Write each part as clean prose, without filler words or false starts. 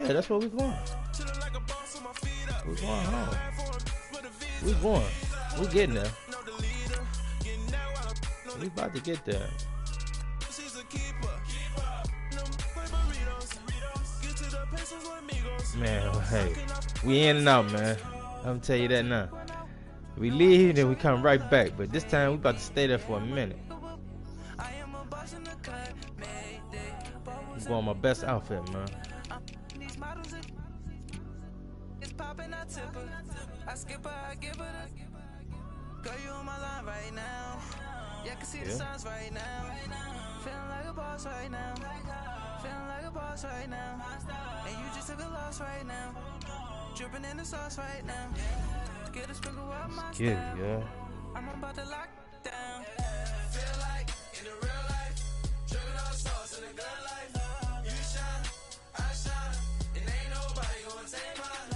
Yeah, that's where we going. We going home. We going. We getting there. We about to get there. Man, hey, we in and out, man. I'm gonna tell you that now. We leave, then we come right back. But this time, we about to stay there for a minute. I'm going my best outfit, man. Yeah, can see the signs right now. Feeling like a boss right now. Feeling like a boss right now. And you just took a loss right now. Dripping in the sauce right now. Get a sprinkle up my style. Yeah. I'm about to lock down. Feel like in the real life, dripping all sauce in the good life. You shine, I shine, and ain't nobody gonna take mine.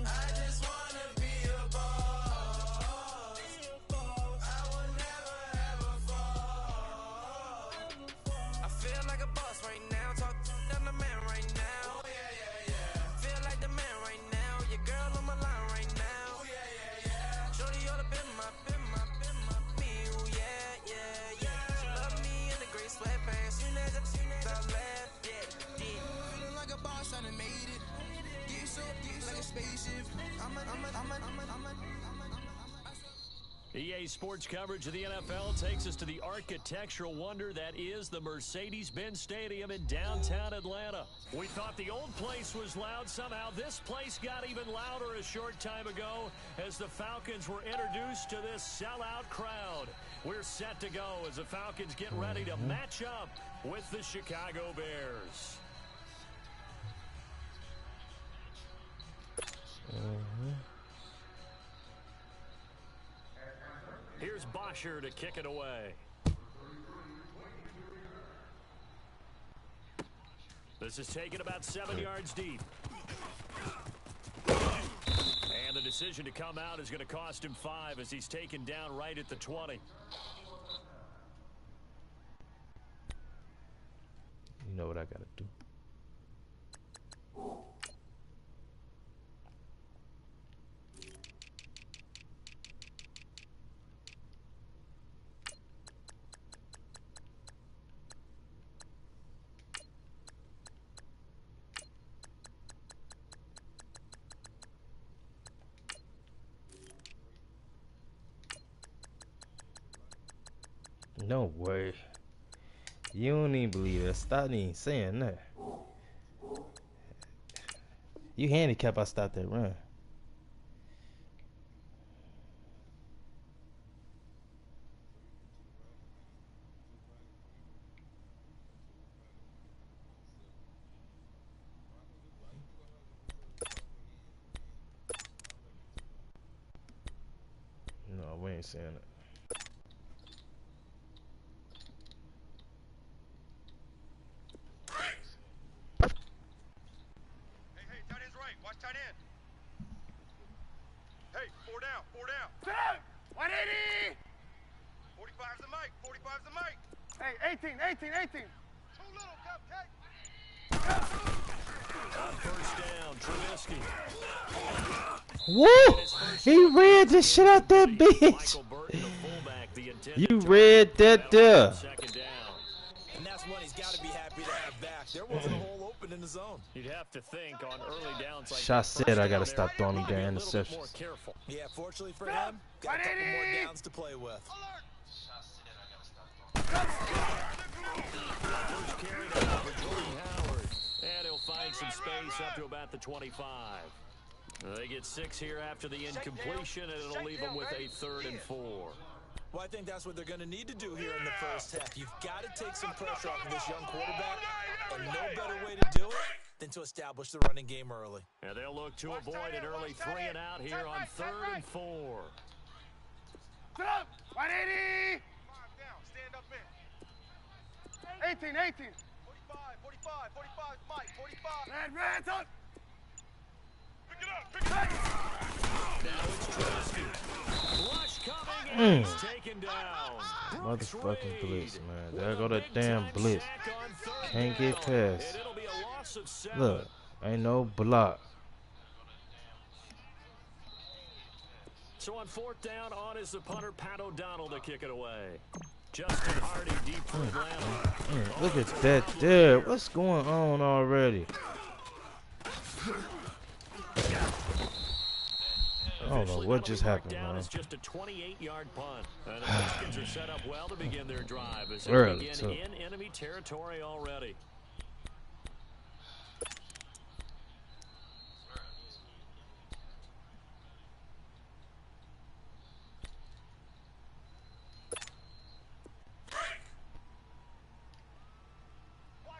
I just wanna be a boss. I will never ever fall. I feel like a boss right now. Talk to the man right now. Oh, yeah. Feel like the man right now. Your girl on my line right now. Oh, yeah. Shorty ought to be my me. Oh, yeah. She love me in the gray sweatpants. Soon as I left, yeah. Feeling like a boss, I done made it. Get so like a spaceship. EA Sports coverage of the NFL takes us to the architectural wonder that is the Mercedes-Benz Stadium in downtown Atlanta. We thought the old place was loud. Somehow this place got even louder a short time ago as the Falcons were introduced to this sellout crowd. We're set to go as the Falcons get ready to match up with the Chicago Bears. Here's Bosher to kick it away. This is taken about 7 yards deep. And the decision to come out is going to cost him 5 as he's taken down right at the 20. You know what I gotta do. No way. You don't even believe it. Stop even saying that. You handicap, I stopped that run. No, we ain't saying it. Tight end. Hey, four down. 180! 45's the mic. 45's the mic. Hey, 18. Too little, cupcake. On first down, Trubisky. Woo! He read the shit out that bitch. You read that there. And that's what he's got to be happy to have back. There wasn't a hole open in the zone. You'd have to think on early downs like Shot said I gotta stop throwing them damn interceptions. Yeah, fortunately for him, got a couple more downs to play with. And he'll find some space up to about the 25. They get 6 here after the incompletion, and it'll leave them with a 3rd and 4. Well, I think that's what they're going to need to do here in the first half. You've got to take some pressure off of this young quarterback, and no better way to do it than to establish the running game early. And they'll look to avoid an early 3 and out here on 3rd and 4. Sit up! 180! 5 down. Stand up in. 18. 45, Mike. 45. Red, up! Pick it up. Now it's Trubisky. Rush coming in. He's taken down. Motherfucking blitz, man. There go that damn blitz. Can't get past. Look, Ain't no block. So on 4th down, on is the punter, Pat O'Donnell, to kick it away. Justin Hardy deep for Atlanta. Look at that there. What's going on already? I don't know what just happened, man. It's just a 28-yard punt. And the Redskins are set up well to begin their drive as they Early, begin in enemy territory already.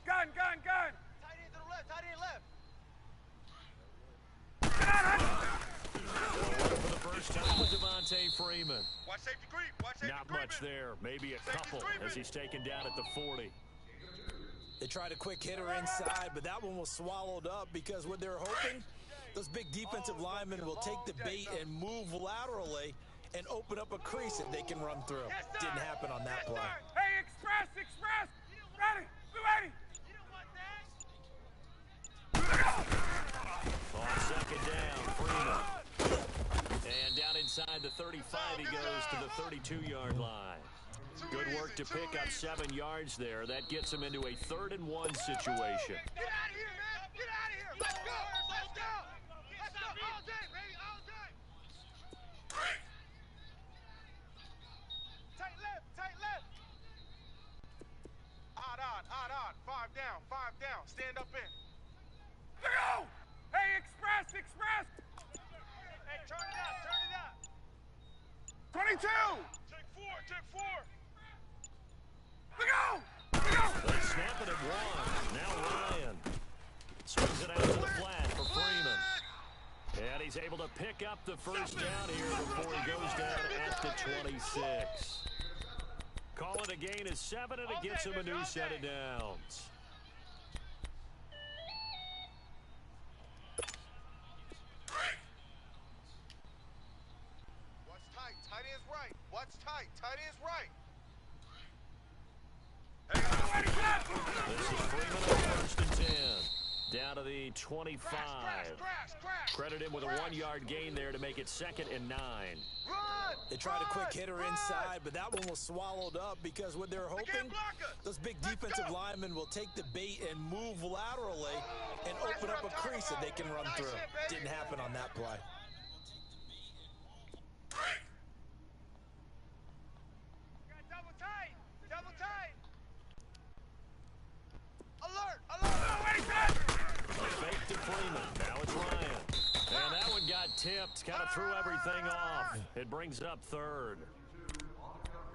Gun, gun, gun. Tight end to the left, tight end left. For the first time with Devontae Freeman. Watch safety creep, watch safety Not creep. much there, maybe a couple as he's taken down at the 40. They tried a quick hitter inside, but that one was swallowed up because what they're hoping, those big defensive linemen will take the bait and move laterally and open up a crease that they can run through. Didn't happen on that play. Hey, express, express. Ready, be ready. On 2nd down, Freeman. And down inside the 35, he goes to the 32-yard line. Good work to pick up 7 yards there. That gets him into a 3rd and 1 situation. Get out of here, man. Get out of here. Let's go. Let's go. Let's go. All day, baby. All day. Tight left. Tight left. Odd on. Odd on. 5 down. 5 down. Stand up in. Go! Hey, express, express. Hey, turn it up. Turn it up. 22. Take 4. Take 4. Go! They snap it at 1. Now Ryan swings it out to the flat for Freeman. And he's able to pick up the first down here before he goes down at the 26. Call it a gain of 7, and it gets him a new set of downs. Watch tight. Tight end's right. Watch tight. Tight end's right. This is Freeman on 1st and 10. Down to the 25. Crash. Credit him with a 1-yard gain there to make it 2nd and 9. Run! They tried a quick hitter inside, but that one was swallowed up because what they're hoping, those big defensive linemen will take the bait and move laterally and open up a crease that they can run through. Didn't happen on that play. Double tight! Double tight! Alert! Alert! Fake to Freeman. Now it's Ryan. And that one got tipped. Kind of threw everything off. It brings up 3rd.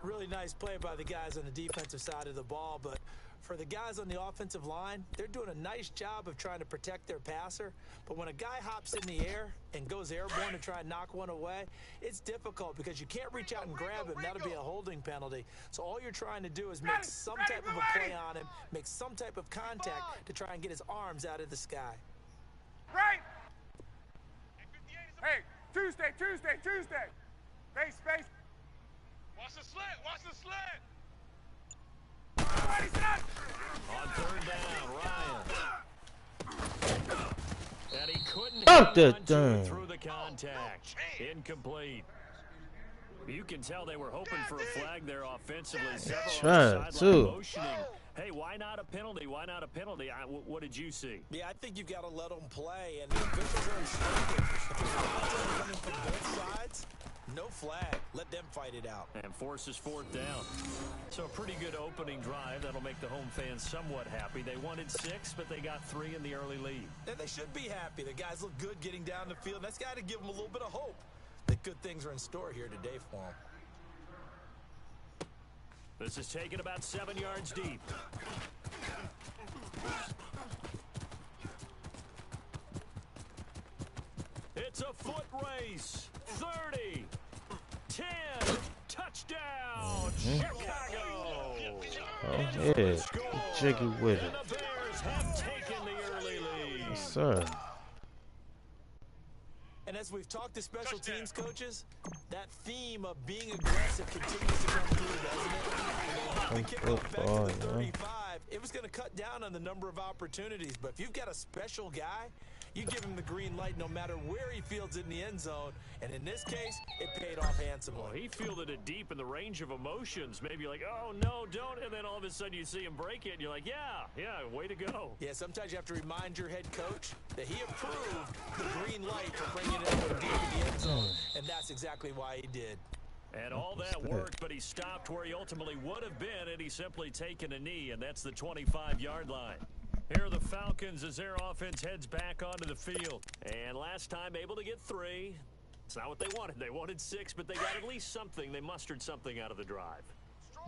Really nice play by the guys on the defensive side of the ball, but for the guys on the offensive line, they're doing a nice job of trying to protect their passer. But when a guy hops in the air and goes airborne to try and knock one away, it's difficult because you can't reach out and grab him. That'll be a holding penalty. So all you're trying to do is make some type of a play on him, make some type of contact to try and get his arms out of the sky. Right. Hey, Tuesday. Face. Watch the slant! Watch the slant! Ready, set. On 3rd down, Ryan. And he couldn't Up hang that on to it thing. through the contact. Incomplete. You can tell they were hoping for a flag there offensively. Several on the sideline motioning. Hey, why not a penalty? Why not a penalty? What did you see? Yeah, I think you've got to let them play, and the officials are instructed. If there's a coming from both sides, no flag. Let them fight it out. And forces 4th down. So a pretty good opening drive. That'll make the home fans somewhat happy. They wanted 6, but they got 3 in the early lead. And they should be happy. The guys look good getting down the field. That's got to give them a little bit of hope that good things are in store here today for them. This is taken about 7 yards deep. It's a foot race. 30, 10, touchdown, Chicago. Oh, yeah. Jiggy with it. And the Bears have taken the early lead. Yes, sir. And as we've talked to special teams coaches, that theme of being aggressive continues to come through, doesn't it? The kickoff back to the 35, it was going to cut down on the number of opportunities. But if you've got a special guy, you give him the green light no matter where he fields it in the end zone. And in this case, it paid off handsomely. Well, he fielded it deep in the range of emotions. Maybe like, oh, no, don't. And then all of a sudden you see him break it, and you're like, yeah, way to go. Yeah, sometimes you have to remind your head coach that he approved the green light for bringing it up deep in the end zone. And that's exactly why he did. And all that worked, but he stopped where he ultimately would have been, and he's simply taken a knee, and that's the 25-yard line. Here are the Falcons as their offense heads back onto the field. And last time able to get 3. It's not what they wanted. They wanted 6, but they got at least something. They mustered something out of the drive.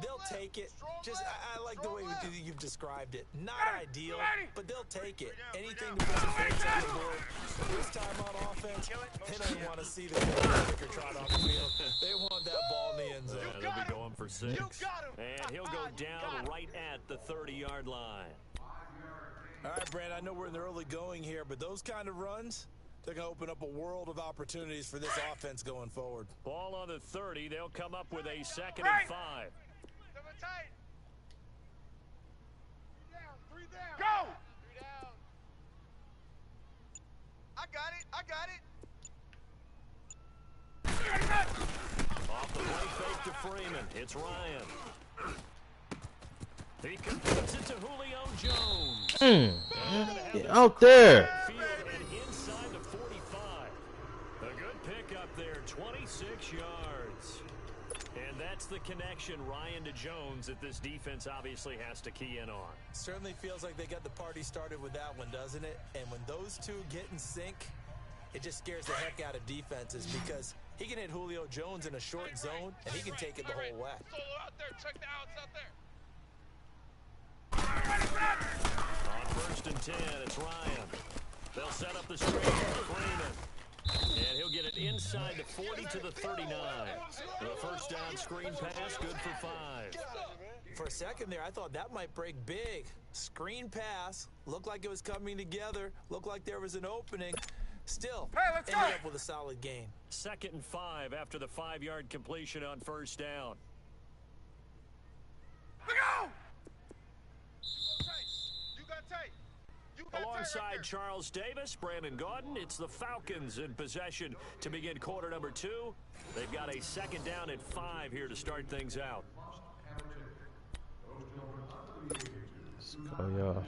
They'll take it. Just, I like the way you've described it. Not ideal, but they'll take it. Anything to put some points on the board. This time on offense, they don't even want to see the kicker trot off the field. They want that ball in the end zone. Yeah, they'll be going for 6. And he'll go down right at the 30-yard line. All right, Brand, I know we're in the early going here, but those kind of runs, they're going to open up a world of opportunities for this offense going forward. Ball on the 30. They'll come up with a 2nd and 5. Tight. 3 down. Go! 3 down. I got it. Off the play fake to Freeman. It's Ryan. He completes it to Julio Jones. Get out there. Field and inside the 45. A good pickup there, 26 yards. And that's the connection, Ryan to Jones, that this defense obviously has to key in on. Certainly feels like they got the party started with that one, doesn't it? And when those two get in sync, it just scares the heck out of defenses because he can hit Julio Jones in a short zone, and he can take it the whole way. Solo out there. Check the outs out there. On 1st and 10, it's Ryan. They'll set up the screen for Freeman. And he'll get it inside the 40 to the 39. The first down screen pass, good for 5. For a second there, I thought that might break big. Screen pass, looked like it was coming together, looked like there was an opening. Still, ended up with a solid gain. 2nd and 5 after the 5-yard completion on 1st down. Go! Alongside Charles Davis, Brandon Gaudin, it's the Falcons in possession to begin quarter number 2. They've got a 2nd down and 5 here to start things out. Let's go, y'all.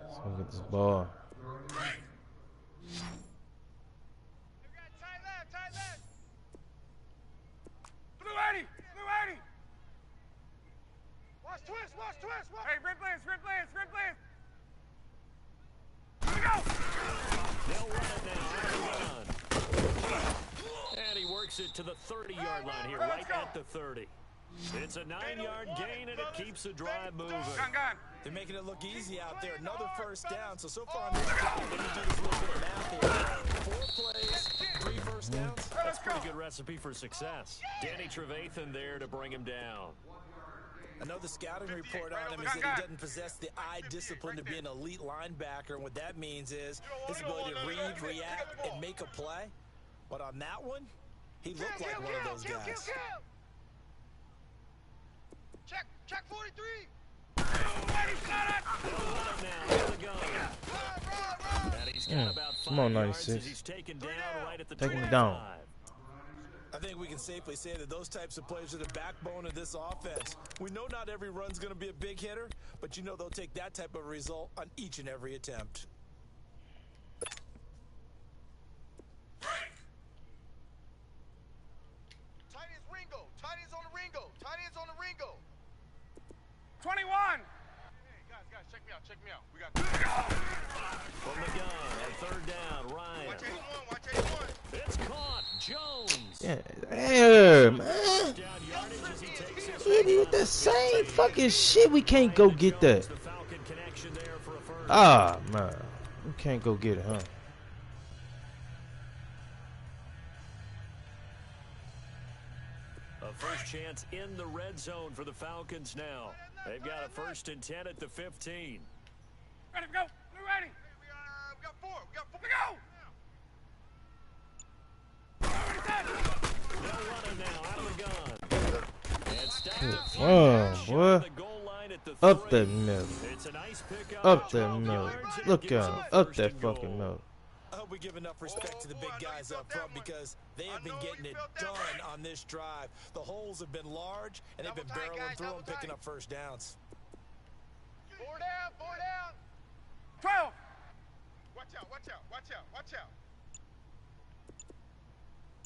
Let's go get this ball. Tight left. Blue 80! Watch twist. Hey, red blitz! They'll run it now. And he works it to the 30-yard line here, right at the 30. It's a 9-yard gain, and it keeps the drive moving. Gone. They're making it look easy out there. Another first down. So far on this drive, let me do this little bit of math here. 4 plays, 3 first downs. That's a pretty good recipe for success. Danny Trevathan there to bring him down. Another scouting report on him is that he doesn't possess the eye discipline to be an elite linebacker. And what that means is his ability to read, react, and make a play. But on that one, he looked like one of those guys. Check 43. And he's got about 5 Come on, yards 96. as he's taken down right at the Take him 25. down. I think we can safely say that those types of plays are the backbone of this offense. We know not every run's going to be a big hitter, but you know they'll take that type of result on each and every attempt. Tight ends Ringo. Tight ends on the Ringo. 21! Hey, guys, check me out. We got From the gun at 3rd down, Ryan. Watch 81. It's caught. Jones. Yeah, there, man. Down yardage as he takes his Idiot, the same fucking shit. We can't go get that. The Falcon connection there for a first. Ah, man. We can't go get it, huh? A first chance in the red zone for the Falcons now. They've got a 1st and 10 at the 15. Ready, go! Blue 80! We got 4. Go! They'll run it now out of the gun. And stacked Wow, the what? goal line at the Up the middle. It's a nice pickup. Up the 12 middle. yards, and it Look gives at them him. a Up first that and fucking goal. middle. I hope we give enough respect to the big guys up front because they have been getting it done on this drive. The holes have been large, and they've been barreling through them, picking up first downs. 4 down, 4 down. 12. Watch out, watch out, watch out, watch out.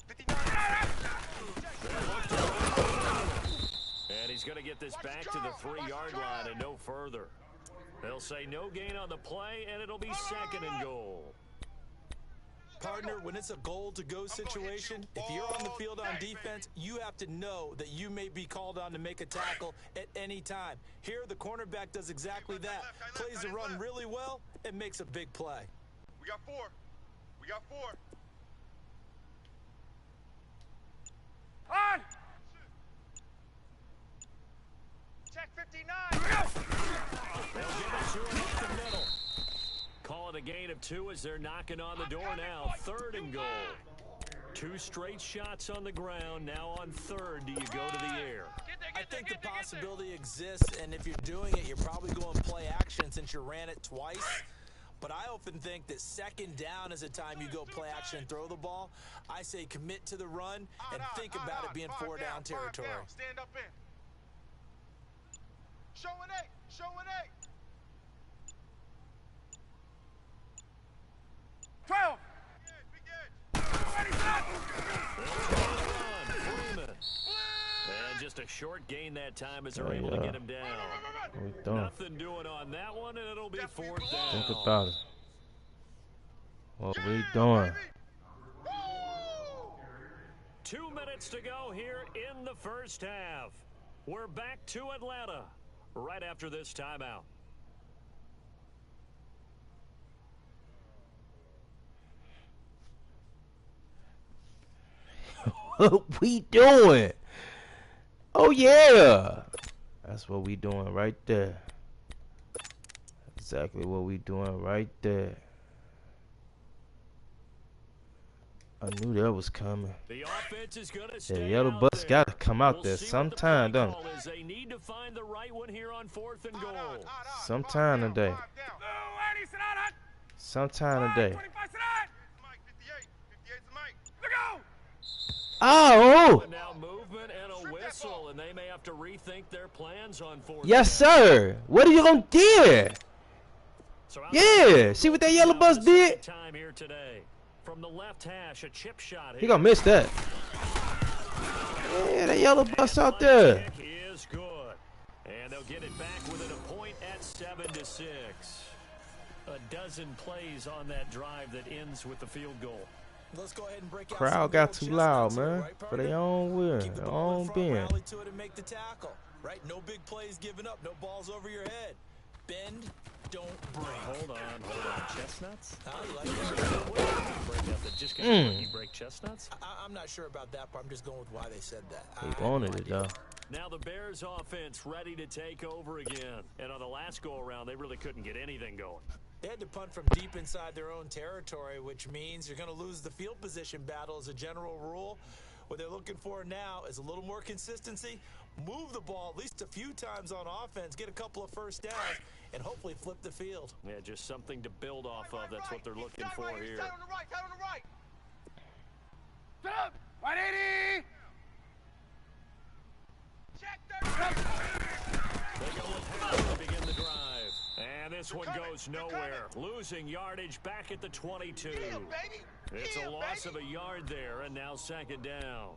59. And he's going to get this back to the 3-yard line and no further. They'll say no gain on the play, and it'll be second and goal. Partner, when it's a goal-to-go situation, if you're on the field on defense, you have to know that you may be called on to make a tackle at any time. Here, the cornerback does exactly that. Plays the run really well and makes a big play. We got 4. We got 4. On. Check 59. They'll give it to him up the middle. Call it a gain of 2 as they're knocking on the door now. 3rd and goal. 2 straight shots on the ground. Now on 3rd, do you go to the air? I think the possibility exists, and if you're doing it, you're probably going play action since you ran it twice. But I often think that 2nd down is a time you go play action and throw the ball. I say commit to the run and think about it being 4 down territory. Stand up in. Show an 8. Show an 8. 12. Ready, set. And just a short gain that time as they're able to get him down. What we doing? Nothing doing on that one, and it'll be 4th down. Think about it. What we doing? 2 minutes to go here in the first half. We're back to Atlanta right after this timeout. What we doing? Oh yeah, that's what we doing right there. Exactly what we doing right there. I knew that was coming. The offense is going to The stay yellow out bus there. got to come out We'll there see what the sometime, play don't call it? is. They need to find the right one here on 4th and goal. Sometime today. Blue, Eddie, sit down, hot. Sometime today. 25, sit down. Mike, 58. 58's the Mike. Look out. Oh! And now movement and a whistle, and they may have to rethink their plans on 4th. Yes, sir. What are you gonna do? So Yeah. See what that yellow bus did? Time here today. From the left hash, a chip shot. He gonna miss that. Yeah, that yellow bus out there. Kick is good. And they'll get it back within a point at 7-6. A dozen plays on that drive that ends with the field goal. Let's go ahead and break out Crowd some got old too chestnuts loud, here, man. right, For partner? their own will, Keep the their ball in own front, being. rally to it and make the tackle. Right? No big plays given up. No balls over your head. Bend, don't break. Hold on. Chestnuts? How you like that? Break up the just you break chestnuts? I'm not sure about that, but I'm just going with why they said that. I He have wanted no it idea. though. Now the Bears offense ready to take over again. And on the last go-around, they really couldn't get anything going. They had to punt from deep inside their own territory, which means you're going to lose the field position battle as a general rule. What they're looking for now is a little more consistency, move the ball at least a few times on offense, get a couple of first downs, and hopefully flip the field. Yeah, just something to build off of. That's what they're looking for here. Side on the right, side on the right. Sit up. 180. Check 30. They go with Howard to begin the drive. And this one goes nowhere. Losing yardage back at the 22. It's a loss of a yard there, and now 2nd down.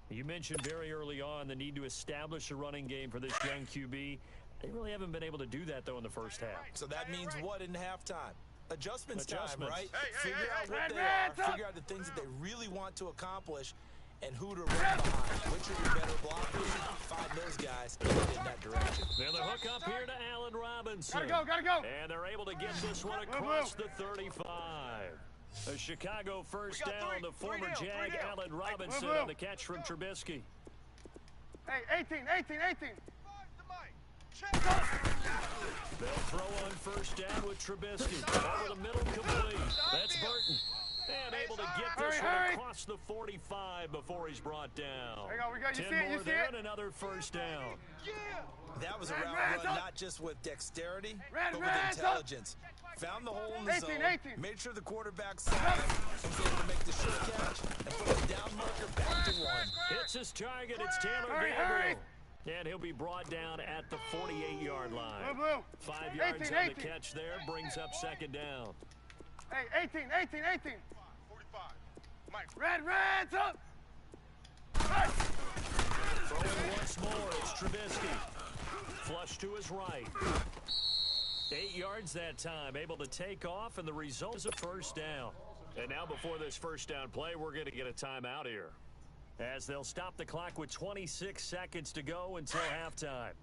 You mentioned very early on the need to establish a running game for this young QB. They really haven't been able to do that, though, in the first half. So that means what in halftime? Adjustments time, right? Hey, Figure out what hey, they man, are, figure out the things that they really want to accomplish, and who to run behind. Which are your better blockers? Find those guys and get in that direction. Now the hook up here to Allen Robinson. Gotta go. And they're able to get this one across the 35. A Chicago first We got down. three. The former Three down. Jag Allen Robinson Blue. on the catch from Trubisky. Hey, 18. Check. They'll throw on first down with Trubisky. Over the middle complete. That's Burton. And able to get this one Hurry. across across the 45 before he's brought down. There you go, we got, you 10 see it, more you see there it? and another first down. That was a Red, route red, run up. not just with dexterity, Red, but with red, up. intelligence. Found the hole in the 18, zone, 18. made sure the quarterback saw it, and was able to make the short catch and put the down marker back to one. Hits his target. It's Taylor Hurry, Gabriel. And he'll be brought down at the 48-yard line. Blue, blue. 5 yards 18, on the 18. catch there. Brings up second down. Hey, 18, 18, 18. 45. Mike. Red, reds up. Right. Throwing once more, it's Trubisky. Flush to his right. 8 yards that time, able to take off, and the result is a first down. And now before this first down play, we're going to get a timeout here, as they'll stop the clock with 26 seconds to go until halftime.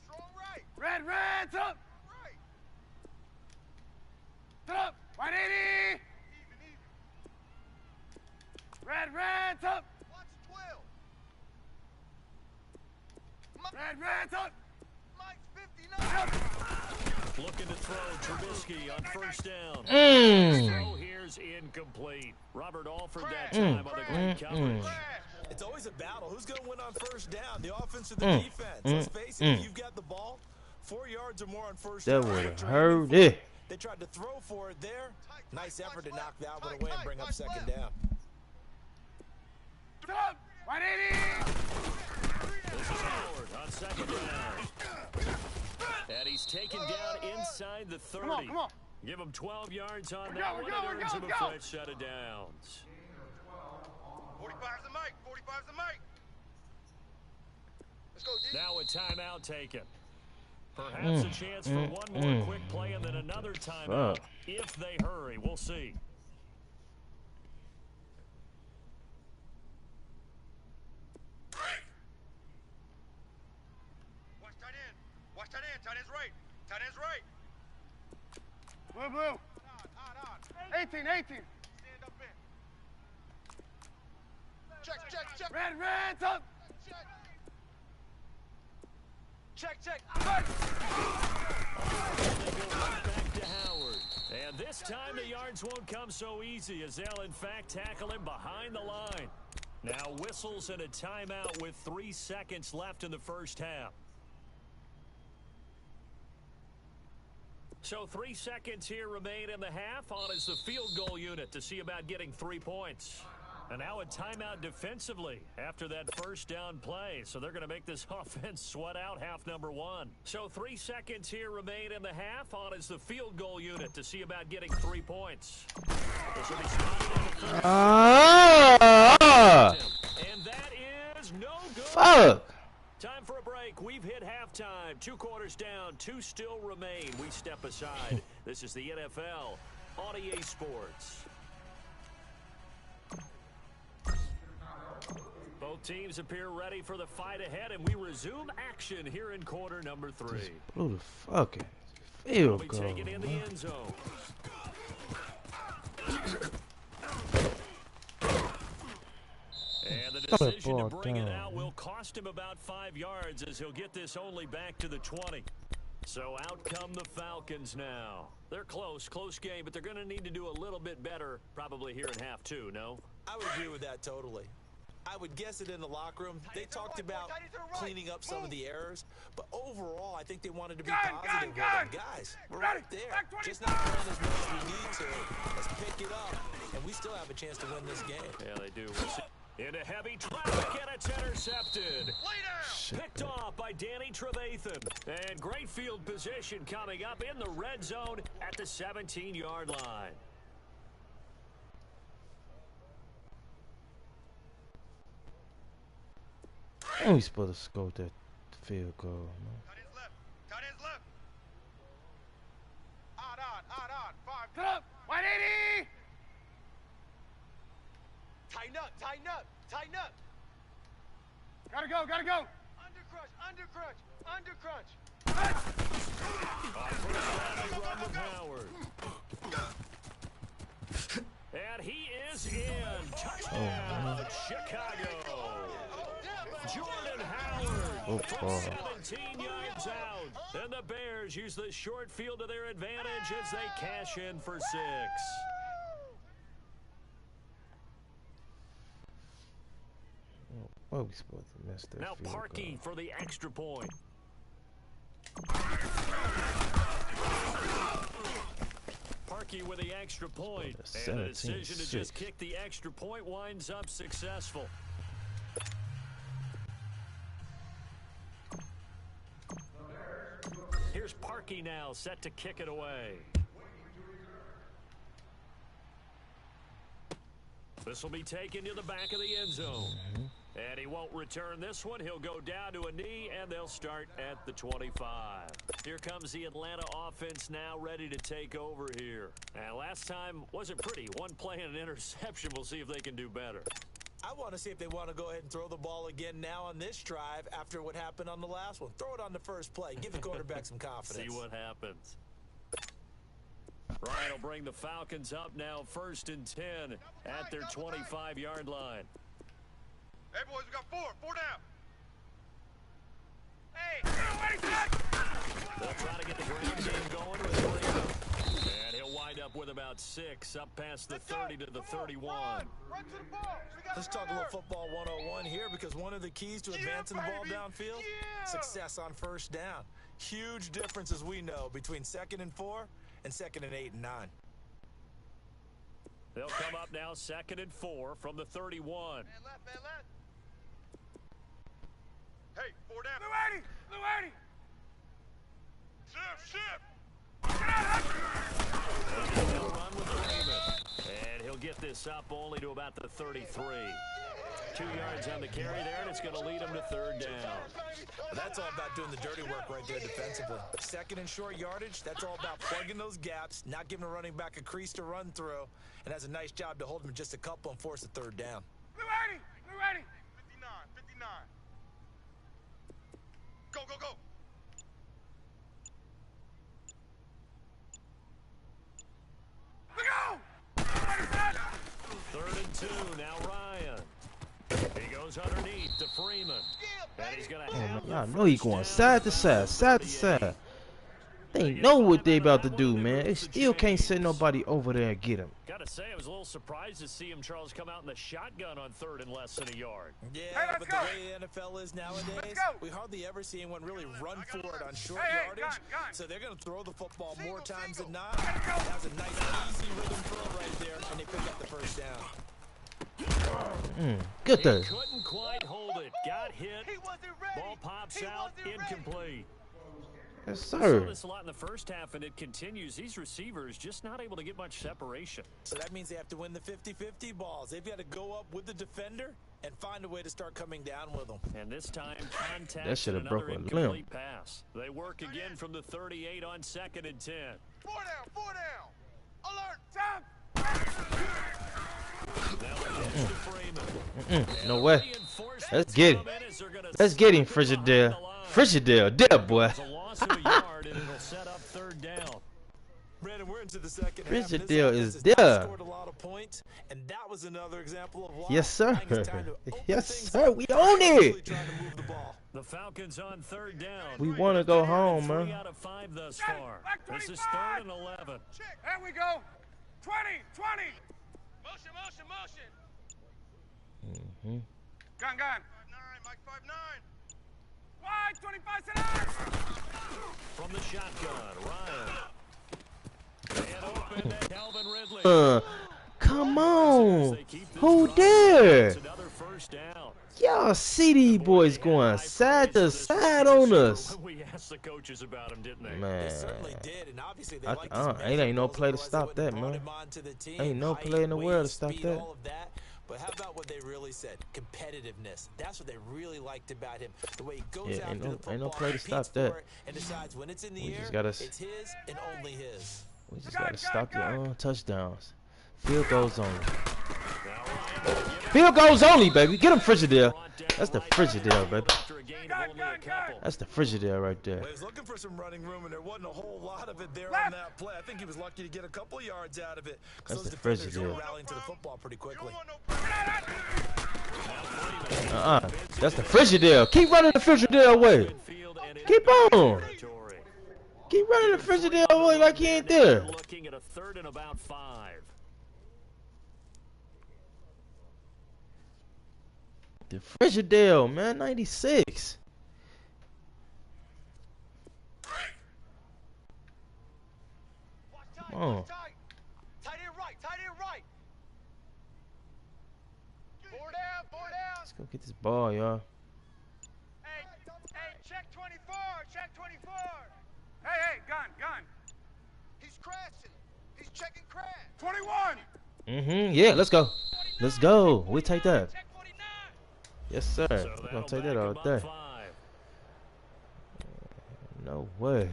Strong right. Red, reds up. Right. Up. 180. Even, even. Red, reds up. Watch 12. Red, reds up. Mike's 59. Looking to throw Trubisky on first down. Throw here's incomplete. Robert Alford that time on the great coverage. It's always a battle. Who's going to win on first down, the offense or the defense? Let's face it, if you've got the ball, 4 yards or more on first That down. would you're have trying hurt to- it. They tried to throw for it there. Nice effort to knock that one away and bring up second down. Up. 180. This is Howard on second down. And he's taken down inside the 30. Come on, come on. Give him 12 yards on We're that go, one. we're It go, earns we're him go, a go. fresh set of downs. 45's the Mike. 45's the Mike. Let's go, D. Now a timeout taken. Perhaps a chance for one more quick play and then another timeout. If they hurry, we'll see. Watch tight end. Watch tight end. Tight end's right. Tight end's right. Blue, blue. On. 18, 18. Stand up in. Check. Red, reds up. Check. They go right back to Howard. And this time the yards won't come so easy, as they'll in fact tackle him behind the line. Now whistles and a timeout with 3 seconds left in the first half. So 3 seconds here remain in the half. On is the field goal unit to see about getting 3 points. And now a timeout defensively after that first down play. So they're going to make this offense sweat out half number one. So 3 seconds here remain in the half. On is the field goal unit to see about getting 3 points. This will be spotted in the first. And that is no good. Fuck. Time for a break. We've hit halftime. 2 quarters down. 2 still remain. We step aside. This is the NFL on EA Sports. Both teams appear ready for the fight ahead, and we resume action here in quarter number 3. Blew the fucking We'll field be goal. taking in the Man. end zone. And the Throw that decision to ball bring it down, out man. will cost him about 5 yards, as he'll get this only back to the 20. So out come the Falcons now. They're close game, but they're going to need to do a little bit better probably here in half 2, no? I would agree with that totally. I would guess it in the locker room. They talked about cleaning up some of the errors, but overall, I think they wanted to be positive with them. Guys, we're right there. Just not playing as much as we need to. Let's pick it up, and we still have a chance to win this game. Yeah, they do. We'll see. Into heavy traffic, and it's intercepted. Picked off by Danny Trevathan. And great field position coming up in the red zone at the 17-yard line. And we supposed to score that field goal, man. Tight end's left. Tight end's left. On. 5. Get up. 180. Tighten up. Gotta go. Under crunch. On first down, they run with Howard. And he is in. Touchdown, Chicago. Jordan Howard from 17 yards out. And the Bears use the short field to their advantage as they cash in for 6. What we supposed to miss that Now field Parkey goal? for the extra point. Parkey with the extra point. And the decision to just kick the extra point winds up successful. Here's Parkey now, set to kick it away. This will be taken to the back of the end zone. And he won't return this one. He'll go down to a knee, and they'll start at the 25. Here comes the Atlanta offense now ready to take over here. And last time wasn't pretty. One play and an interception. We'll see if they can do better. I want to see if they want to go ahead and throw the ball again now on this drive after what happened on the last one. Throw it on the first play. Give the quarterback some confidence. See what happens. Ryan will bring the Falcons up now 1st and 10 at their 25-yard line. Hey, boys, we got four down. Hey, They'll try to get the ground game going with Freeman. And he'll wind up with about 6 up past the 30 to the 31. Run to the ball. Let's talk a little football 101 here, because one of the keys to advancing the ball downfield, success on first down. Huge difference, as we know, between 2nd and 4 and 2nd and 8 and 9. They'll come up now 2nd and 4 from the 31. Man left. Hey, 4 down. Blue 80. Shift. He'll run with Freeman. And he'll get this up only to about the 33. 2 yards on the carry there, and it's going to lead him to 3rd down. That's all about doing the dirty work right there defensively. 2nd and short yardage, that's all about plugging those gaps, not giving a running back a crease to run through, and has a nice job to hold him just a couple and force a 3rd down. Blue 80. 59. Go. We go. 3rd and 2, now Ryan. He goes underneath to Freeman. And he's going to have Y'all know he going side to side. They know what they about to do, man. They still can't send nobody over there and get him. Gotta say, I was a little surprised to see him, Charles, come out in the shotgun on 3rd and less than a yard. Yeah, Hey, but go. the way the NFL is nowadays, we hardly ever see anyone really run for it on short yardage. gun. So they're going to throw the football more times than not. That's a nice, easy rhythm throw right there, and they pick up the 1st down. Good thing. Couldn't quite hold it. Got hit. He wasn't ready. Ball pops out. Incomplete. Yes, Saw sir. this a lot in the first half, and it continues. These receivers just not able to get much separation. So that means they have to win the 50-50 balls. They've got to go up with the defender and find a way to start coming down with them. And this time, contact That should have and another broke a incomplete limb. pass. They work again from the 38 on 2nd and 10. 4 down. Alert. Stop. Now the pitch to Freeman. No way. Reinforcements Let's get him. come in as they're gonna Let's get him, stop him Frigidaire. behind the line. Frigidaire, boy. It's a loss of a yard, and it'll set up 3rd down. Brandon, we're into the second half. Frigidaire This is offense has not there. scored a lot of points, and that was another example of why. Yes, sir. I think it's time to open Yes, things sir. up. We own Really it. trying to move the ball. The Falcons on 3rd down. We want to go home, 3 man. out of 5 thus far. Back This is 25. 3rd and 11. There we go. 20. Motion. Gun. 5'9", Mike 5'9". Wide. 25 center. From the shotgun, Ryan. And open to Calvin Ridley. Come As on. they keep this Who drive, there? it's another 1st down. Y'all see these boys going side to side on us. We asked the coaches about him, didn't they? They Man. certainly did, and obviously they I- liked I- his ain't no measurables, play to otherwise they stop wouldn't that, have brought man. him onto the team. Ain't no Height, play in the world to weight, stop speed, that. all of that. But how about what they really said? Competitiveness. That's what they really liked about him. The way he goes Yeah, after ain't the no- football, ain't no play to competes stop that. for it, and decides when it's in the We air, just gotta it's his and only his. We just gotta stop the touchdowns. Field goals only. Field goals only, baby. Get him Frigidaire. That's the Frigidaire, baby. After a gain of only a couple. That's the Frigidaire right there. Well, he was looking for some running room, and there wasn't a whole lot of it there on that play. I think he was lucky to get a couple yards out of it, because That's those the defenders were Frigidaire. rallying to the football pretty You quickly. don't want no That's the Frigidaire. Keep running the Frigidaire way. Midfield and Keep into on. territory. Keep running the Frigidaire way like he ain't there. Looking at a 3rd and about 5. The Frigidale, man, 96. Come on. Tight end right, tight end right. Four down, four down. Let's go get this ball, y'all. Hey, check 24, check 24. Hey, gun. He's crashing. He's checking crash. 21. Yeah, let's go. Let's go. We take that. Check 49. Yes, sir. So We're gonna that'll take back that all him up day. 5. No way.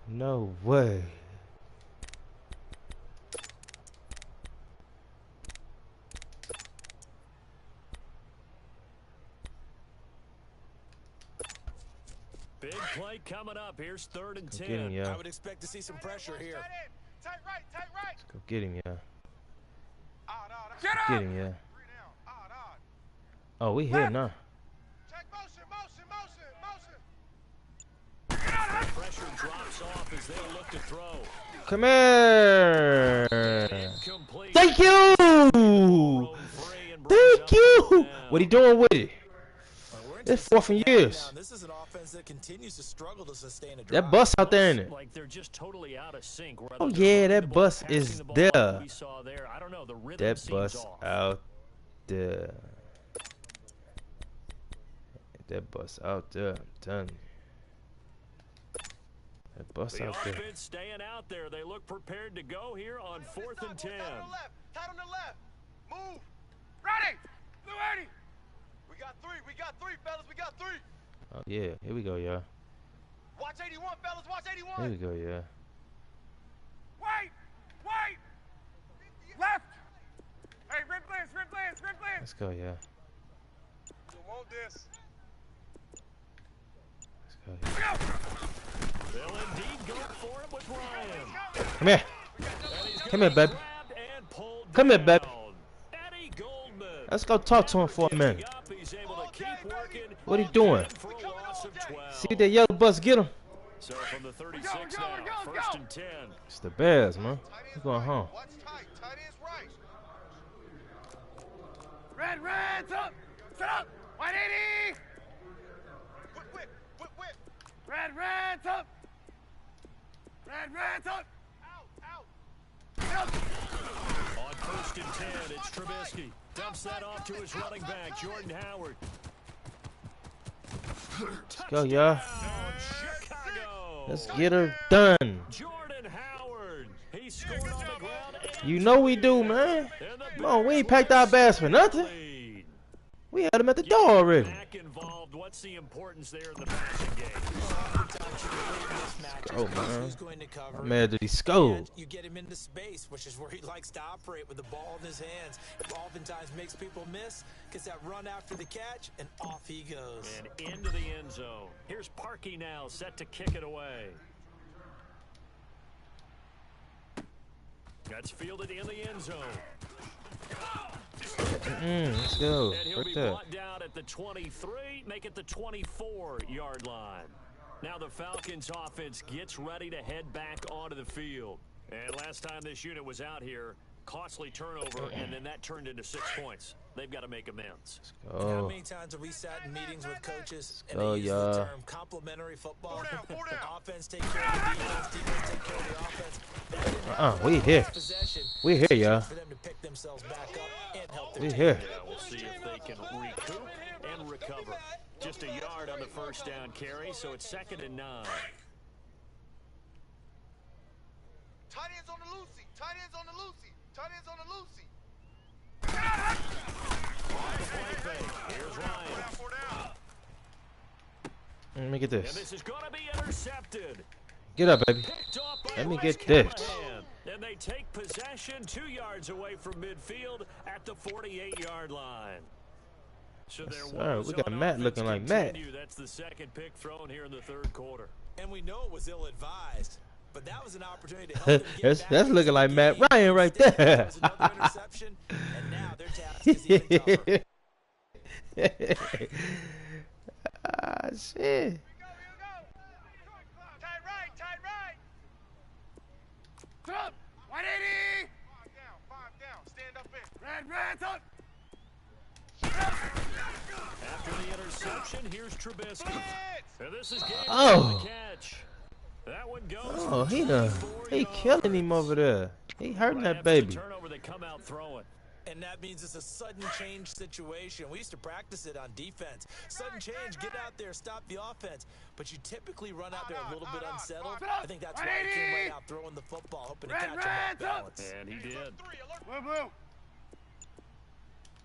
No way. Big play coming up. Here's 3rd and Go 10. get him, yeah. I would expect to see some pressure here. Tight end. Tight right, tight right. Go get him, yeah. Odd, odd. Get Get up. him, yeah. 3 down. Odd, odd. Oh, we here now. Check motion, motion, motion, motion. Pressure drops off as they look to throw. Come here. Incomplete. Thank you. Thrown free and brings Thank up you. 4th down. What he doing with it? We're into It's the 4th and second half years. now, and this is an offense that continues to struggle to sustain a drive. That bus out there, ain't it? Like they're just totally out of sync. Whether Oh, they're yeah, running that the ball, bus passing is the ball, there. We saw there. I don't know. The rhythm That seems bus off. out there. That bus out there. I'm telling you. That bus The out there. offense staying out there. They look prepared to go here on 4th and 10. Tight on the left. Tight on the left. Move. Ready. Blue 80. We got three, fellas. We got 3. Oh, yeah. Here we go, y'all. Watch 81, fellas. Watch 81. Here we go, yeah. Wait. Left. Hey, red blitz. Let's go, yeah. You want this? Let's go, yeah. They'll indeed go for it with Ryan. Come here. Come here, baby. Grabbed and pulled Come here, baby. down. Eddie Goldman. Let's go talk to him for a minute. Up, he's able to keep working. What he doing? For a loss of 12. See that yellow bus get him? So from the 36 Go, now, go. 1st and 10. It's the Bears, man. Tight We're end's going right. home. Watch tight. Tight end's right. Red. Set up. 180. Whip. Red. Up. Red. Up. Out. On 1st and 10, it's Trubisky. Dumps that off to his running back, Jordan Howard. Let's go, y'all. Touchdown, Chicago. Let's get her done. Jordan Howard. He scored on the ground. and You know we do, man. the Come on, we ain't Bears packed our bags for nothing. lead. We had him at the door already. Back involved. What's the importance there in the passing game? Oh, man. Who's going to cover? I'm mad that he scored. And you get him into space, which is where he likes to operate with the ball in his hands. Oftentimes makes people miss, gets that run after the catch, and off he goes. And into the end zone. Here's Parkey now, set to kick it away. That's fielded in the end zone. Let's go. And he'll Right be there. brought down at the 23, make it the 24-yard line. Now the Falcons offense gets ready to head back onto the field. And last time this unit was out here, costly turnover, and then that turned into 6 points. They've got to make amends. How Oh, many times have we sat in meetings with coaches and go, they use the y'all. term complementary football? Four down. Offense take care of the defense take care of the offense. That didn't happen we on here. possession. We here, y'all. For them to pick themselves back up and help their We team. here. Yeah, we'll see if they can recoup and recover. Just a yard on the first down carry, so it's 2nd and 9. Tight end's on the Lucy. Tight end's on the Lucy. Tight end's on the Lucy. Play fake. Here's Ryan. Four down. Let me get And this. this is going to be intercepted. Get up, baby. Picked off by Let me Wes get this. Callahan. And they take possession 2 yards away from midfield at the 48-yard line. So there Yes, sir. was We got on Matt offense looking like Matt. continue. That's the second pick thrown here in the 3rd quarter. And we know it was ill-advised, but that was an opportunity to help them get That's back that's into looking the like Matt game. Ryan right Instead, there. there was another interception, and now their task is even tougher. Ah, shit. Tight right. Up. 180. Five down. Stand up in. Red. Up. After the interception, here's Trubisky. And this is game Oh. the catch. That one goes Oh, for he 24 killing him yards. over there. He hurting Right that after the baby. turnover, they come out throwing. And that means it's a sudden change situation. We used to practice it on defense. Sudden change, get out there, stop the offense. But you typically run out there a little bit unsettled. I think that's why he came right out throwing the football, hoping to catch him off balance. And he did. Blue, blue.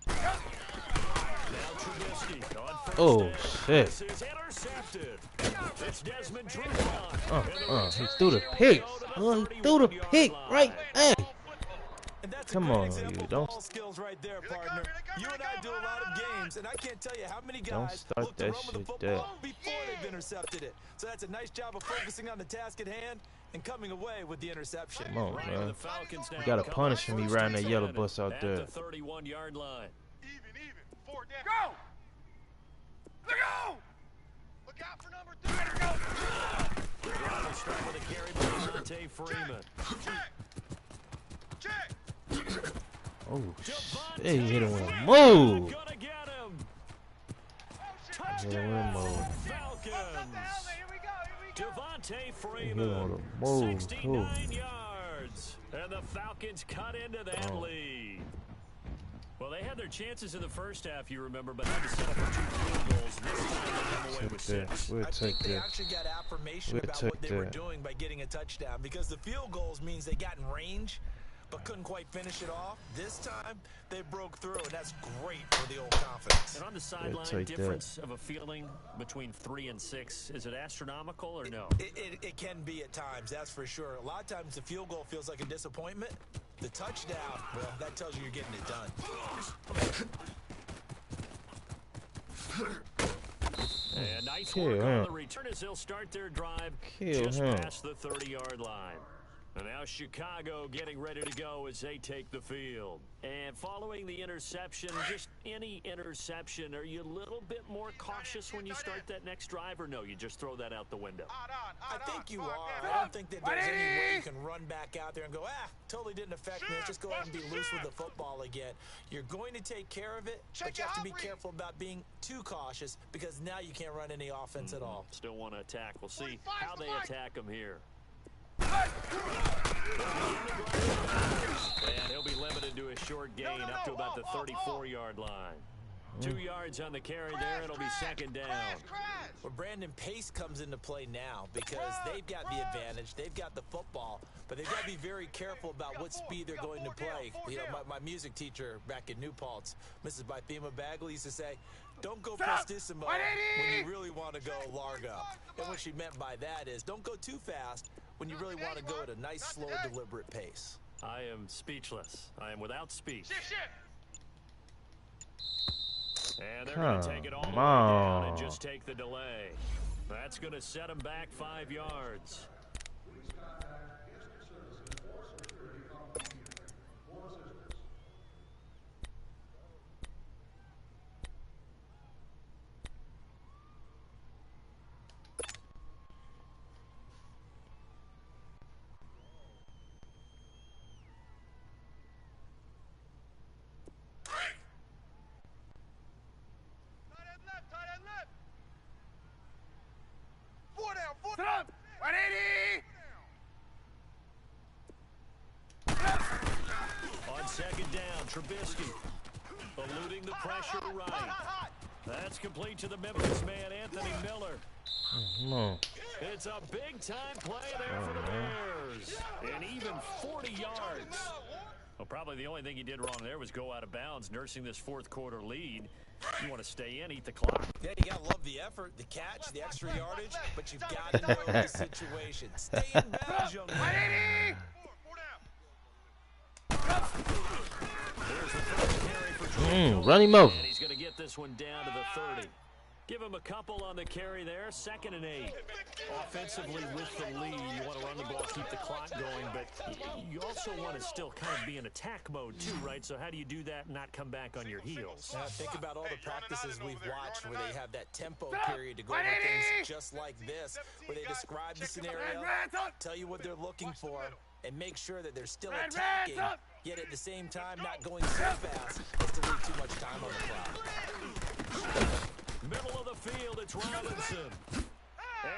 Now Trubisky on first Oh, down. shit. This is intercepted. It's Desmond Trufant. He threw the pick. He threw the pick right. Hey. And that's Come a great on, example you of don't- ball skills right there, partner. You and I do a lot of games, and I can't tell you how many Don't guys start look to that run with the shit football before they've intercepted it. So that's a nice job of focusing on the task at hand and coming away with the interception. Come on, Right, man. the Falcons now You gotta come punish up me first riding and that yellow 10 bus out at there. the 31-yard line. Even. 4 down. Go! Look out! Look out for number 3. The drive will start with a carry by Devontae Freeman. Check. Oh, Devontae shit. He hit him with a Freeman move. gonna get him. Hit him with a move. Falcons. Here we go. Devontae He hit Freeman, him with a move, too. 69 yards. And the Falcons cut into that Oh. lead. Well, they had their chances in the first half, you remember, but had to settle for 2 field goals. This time they come away with 6. We'll I take think they that. actually got affirmation We'll about take what they were that. doing by getting a touchdown, because the field goals means they got in range but couldn't quite finish it off. This time, they broke through, and that's great for the old confidence. And on the sideline, take that. difference of a feeling between 3 and 6, is it astronomical or no? It can be at times, that's for sure. A lot of times, the field goal feels like a disappointment. The touchdown, well, that tells you you're getting it done. And nice Kill work on him. the return as they'll start their drive Kill just him. past the 30-yard line. And now Chicago getting ready to go as they take the field. And following the interception, just any interception, are you a little bit more cautious when you start that next drive, or no, you just throw that out the window? I think you are. I don't think that there's any way you can run back out there and go, totally didn't affect me. Let's just go ahead and be loose with the football again. You're going to take care of it, but you have to be careful about being too cautious, because now you can't run any offense at all. Still want to attack. We'll see how they attack them here. And he'll be limited to a short gain up to about the 34-yard line. 2 yards on the carry there. It'll be second down. Well, Brandon, pace comes into play now, because they've got the advantage. They've got the football, but they've got to be very careful about what speed they're going to play. You know, my music teacher back in New Paltz, Mrs. Bythema Bagley, used to say, don't go prestissimo when you really want to go largo. And what she meant by that is, don't go too fast when you really want to go at a nice, slow, deliberate pace. I am speechless. I am without speech. And they're going to take it all the way down and just take the delay. That's going to set them back 5 yards. Tight end left. 4 down. Sit up! 180! On second down, Trubisky eluding the pressure right. That's complete to the Memphis man, Anthony Miller. Come on. It's a big-time play there for the Bears. And even 40 yards. Well, probably the only thing he did wrong there was go out of bounds, nursing this fourth quarter lead. You want to stay in, eat the clock. Yeah, you got to love the effort, the catch, the extra yardage, but you've got to know the situation. Stay in bounds, young man. 4 down. There's the first carry for Trubisky. Run him over. And he's going to get this one down to the 30. Give him a couple on the carry there. 2nd and 8. Offensively with the lead, you want to run the ball, keep the clock going, but you also want to still kind of be in attack mode too, right? So how do you do that and not come back on your heels? Now think about all the practices we've watched where they have that tempo period to go over things just like this, where they describe the scenario, tell you what they're looking for, and make sure that they're still attacking, yet at the same time not going so fast as to leave too much time on the clock. Middle of the field, it's Robinson. And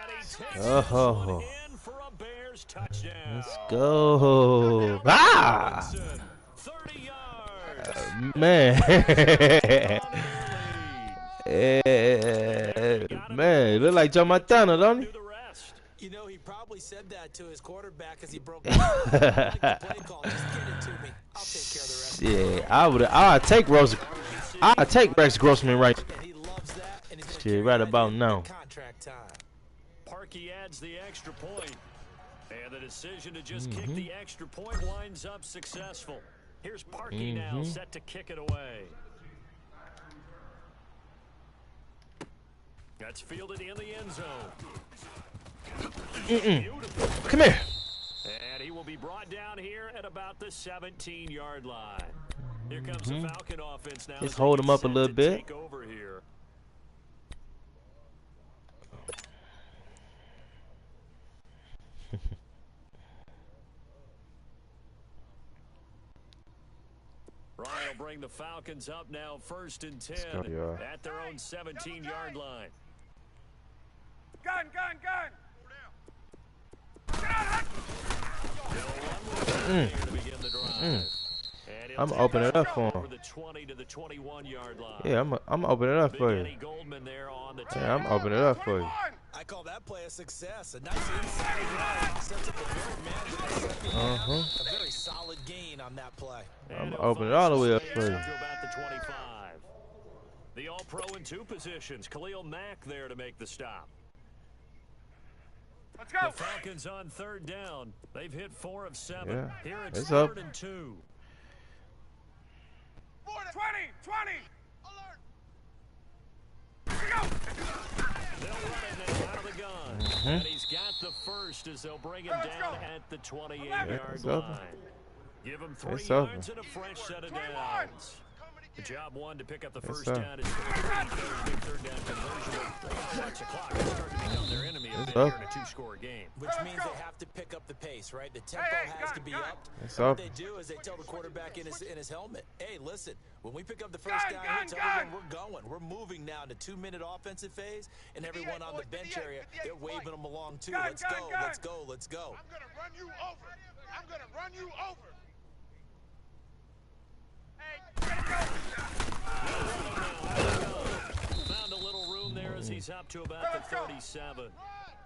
he takes this Oh. one in for a Bears touchdown. Let's go. Ah! Robinson, 30 yards. Man. Man, look like Joe Montana, don't he? Do the rest. You know, he probably said that to his quarterback as he broke down. I like the play call. Just get it to me. I'll take care of the rest. Yeah, I'd take Rex Grossman right. And he loves that. And he's gonna Shit, carry right that about into now. Contract time. Parkey adds the extra point. And the decision to just kick the extra point winds up successful. Here's Parkey now, set to kick it away. That's fielded in the end zone. Come here. And he will be brought down here at about the 17-yard line. Here comes the Falcon offense now. Just as they hold get him up a set little to bit. take over here. Ryan will bring the Falcons up now, 1st and 10 go, y'all. at their own 17-yard line. Gun, gun, gun. Here to begin the drive. And he'll I'm take opening it up for over him. the 20 to the 21-yard line. Yeah, I'm opening it up Big for you. Eddie Goldman there on the Yeah, I'm opening it up for you. I call that play a success. A nice inside run. Sets up a very manageable second half. A very solid gain on that play. I'm opening it all the way up for you. Up to about the 25. The All-Pro in 2 positions. Khalil Mack there to make the stop. Let's go. The Falcons on 3rd down. They've hit 4 of 7. Yeah, Here it's it's 3rd up. and 2. 20, 20. Alert. Here we go. They'll run it now out of the gun. And he's got the first as they'll bring him down at the 28-yard It's open. line. Give him 3 It's yards open. and a fresh set of downs. The job one to pick up the It's first up. down is big 3rd down conversion. Watch the clock. It's starting to become their enemy a It's bit here up. in a 2-score game. Which means they have to pick up the pace, right? The tempo Hey, has to gun, be gun. upped. It's And up. what they do is they tell the quarterback in his helmet, hey, listen, when we pick up the first Gun, down gun, here, tell gun. everyone we're going. We're moving now to 2-minute offensive phase, and everyone on the bench 58, area, 58 they're waving them along too. Gun, Let's gun, go, gun. let's go, let's go. I'm gonna run you over. I'm gonna run you over. Hey, let's go. Found a little room there as he's up to about the 37.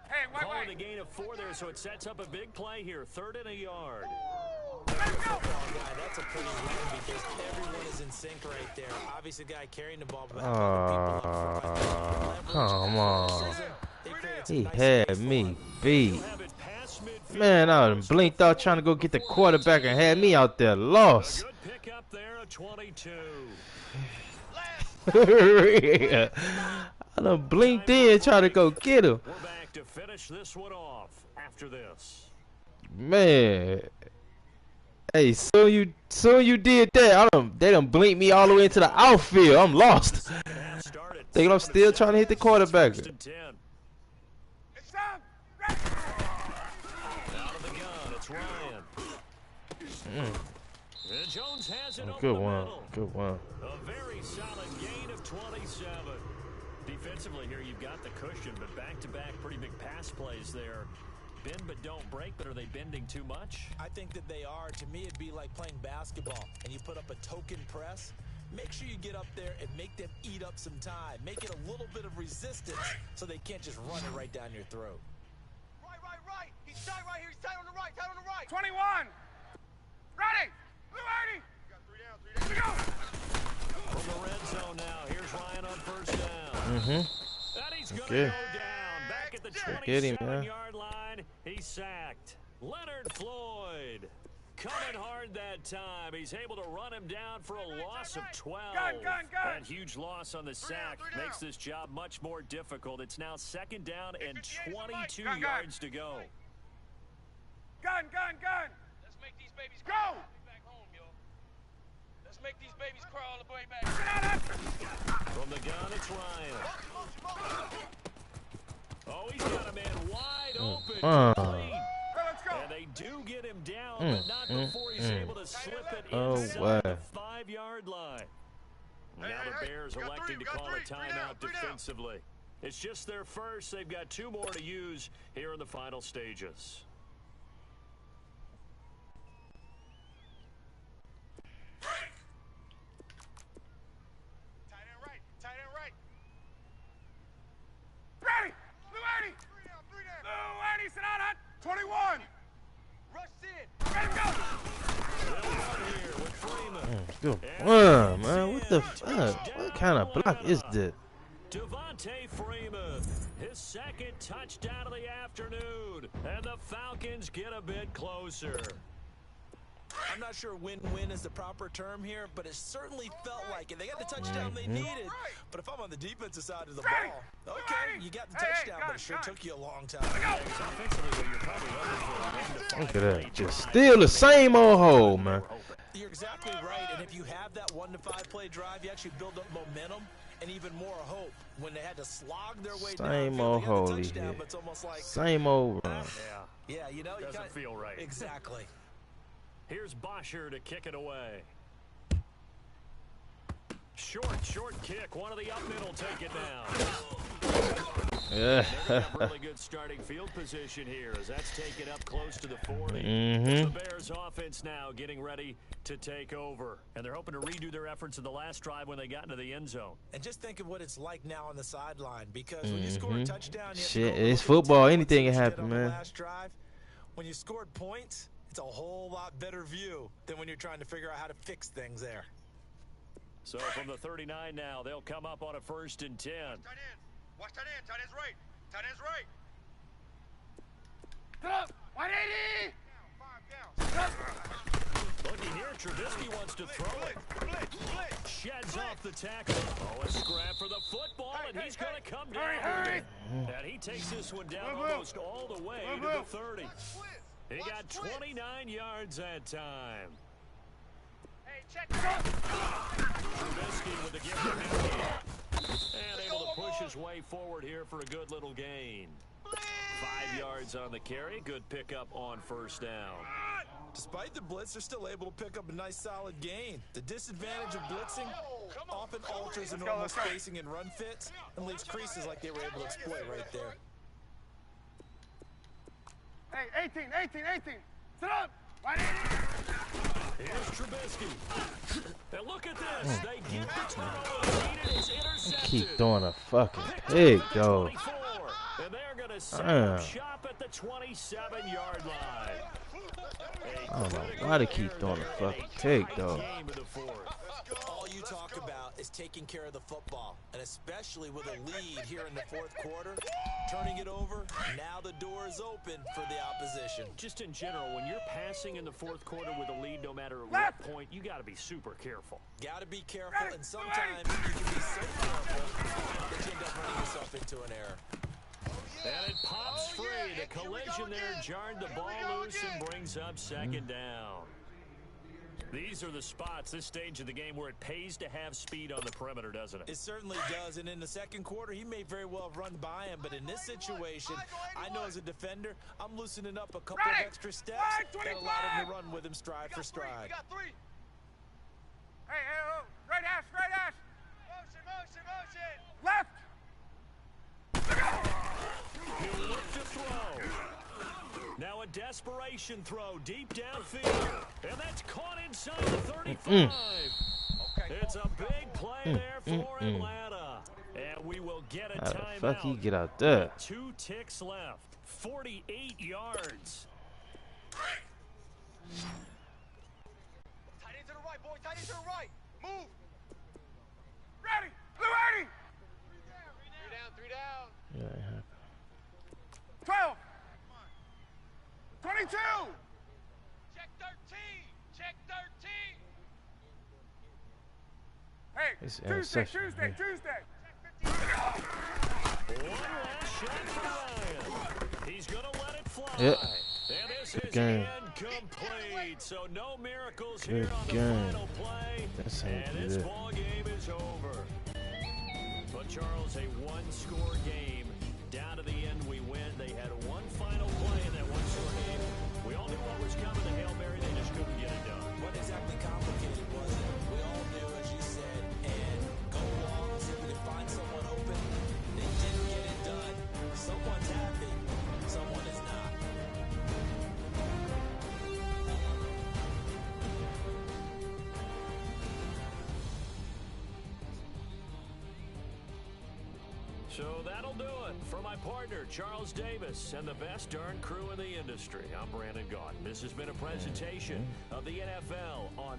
Hey, wait, Calling a wait. gain of 4 there, so it sets up a big play here. 3rd and a yard. Let's go. Oh, God, that's a pretty win because everyone is in sync right there. Obviously, the guy carrying the ball, but how about the people up front? Come on. They created some He nice had space for me him. beat. Have it past midfield. Man, I done blinked out trying to go get the quarterback and had me out there lost. Good pickup there of 22. I done blinked in trying to go get him. We're back to finish this one off after this. Man. Hey, soon you did that. They done blinked me all the way into the outfield. I'm lost. Half started. Think I'm still trying to hit the quarterback. 1st and 10. It's time. Ready. Out of the gun, it's Ryan. And Jones has it over Good the one. middle. Good one. A very solid gain of 27. Defensively here, you've got the cushion, but back-to-back pretty big pass plays there. Bend but don't break, but are they bending too much? I think that they are. To me, it'd be like playing basketball, and you put up a token press. Make sure you get up there and make them eat up some time. Make it a little bit of resistance so they can't just run it right down your throat. Right. He's tight right here. He's tight on the right. Tight on the right. 21. Ready. Blue 80. You got 3 down. 3 Here we down. go. From the red zone now, here's Ryan on 1st down. And he's going to Okay. go down. Back at the Get him, man. 27-yard line, he's sacked. Leonard Floyd coming hard that time. He's able to run him down for a loss of 12. Gun. That huge loss on the sack three down. makes this job much more difficult. It's now 2nd down and 22 Gun. yards to go. Gun. Let's make these babies Go. crawl all the way back home, yo. Let's make these babies crawl all the way back. From the gun, it's Ryan. Oh, he's got a man wide open. Complete. Let's go. And they do get him down, but not before he's able to slip it Oh, inside wow. the 5-yard line. Now the Bears electing to call a timeout defensively. It's just their first. They've got 2 more to use here in the final stages. Tight end right. Tight end right. Ready. Blue 80. Three down. Three down. Blue 80. Sit down, Hunt. 21. Rush in. Ready to go. They'll run here with Freeman. Good one, man. What the fuck? What kind of block is this? Devontae Freeman, his second touchdown of the afternoon, and the Falcons get a bit closer. I'm not sure win-win is the proper term here, but it certainly felt like it. They got the touchdown they needed. But if I'm on the defensive side of the ball, okay, you got the touchdown, but it sure took you a long time. Look at that. Just still the same old hole, man. You're exactly right, and if you have that 1-to-5 play drive, you actually build up momentum and even more hope. When they had to slog their way down, Same old hole here. but it's almost like, Same old run. yeah, you know, Doesn't feel right. Exactly. Here's Bosher to kick it away. Short kick. One of the up middle take it down. Yeah. They have really good starting field position here as that's taken up close to the 40. The Bears offense now getting ready to take over. And they're hoping to redo their efforts in the last drive when they got into the end zone. And just think of what it's like now on the sideline, because when you score a touchdown, you have to Shit, go it's look at the football. tape Anything what can you happen, did on the man. last drive. When you scored points, it's a whole lot better view than when you're trying to figure out how to fix things there. So from the 39 now, they'll come up on a 1st and 10. Tight end. Watch tight end. Tight end's right. Tight end's right. Sit up. 180. Down. 5 down. Looking here, Trubisky wants to throw it. Blitz. Sheds off the tackle. Oh, a scrap for the football, and he's going to come down. Hurry. And he takes this one down almost all the way to the 30. He got 29 yards that time. Hey, check. Trubisky with the gift of him. And able to push his way forward here for a good little gain. 5 yards on the carry. Good pickup on 1st down. Despite the blitz, they're still able to pick up a nice solid gain. The disadvantage of blitzing often alters the normal spacing and run fits and leaves creases like they were able to exploit right there. Hey, 18. Sit up. 180. Here's Trubisky. And look at this. They get the turnover needed. It's intercepted. Keep throwing a fucking pig, though. 24. And they're going to set up shop at the 27-yard line. I don't know why they keep throwing a fucking pig, though. All you talk about is taking care of the football, and especially with a lead here in the 4th quarter, turning it over, now the door is open for the opposition. Just in general, when you're passing in the 4th quarter with a lead, no matter at what point, you got to be super careful. Got to be careful, and sometimes you can be so careful that you end up running yourself into an error. And it pops free. The collision there jarred the ball loose and brings up 2nd down. These are the spots, this stage of the game, where it pays to have speed on the perimeter, doesn't it? It certainly does, and in the 2nd quarter, he may very well have run by him, but in this situation, I know as a defender, I'm loosening up a couple of extra steps that allowed him to run with him stride for stride. We got 3. Hey, oh, right hash. Motion. Left. He'll look to throw. Now a desperation throw deep downfield. And that's caught inside the 35. It's a big play there for Atlanta. And we will get a How the timeout. fuck he get out there? 2 ticks left. 48 yards. Tight end to the right, boy. Tight end to the right. Move. Ready. Blue 80. 3 down. Yeah, it happened. 12. 22. Check 13. Hey, It's Tuesday. interception, One last shot for Ryan. He's going to let it fly. Yep. And this Good is game. incomplete. So no miracles Good here on the game. final play. That's how you And do this that. ball game is over. But Charles, a 1-score game. Down to the end, we win. They had one final play in that 1-score game. We all knew what was coming. The Hail Mary, they just couldn't get it done. Wasn't exactly complicated, was it? We all knew, as you said, and So that'll do it. For my partner, Charles Davis, and the best darn crew in the industry, I'm Brandon Gaudin. This has been a presentation of the NFL on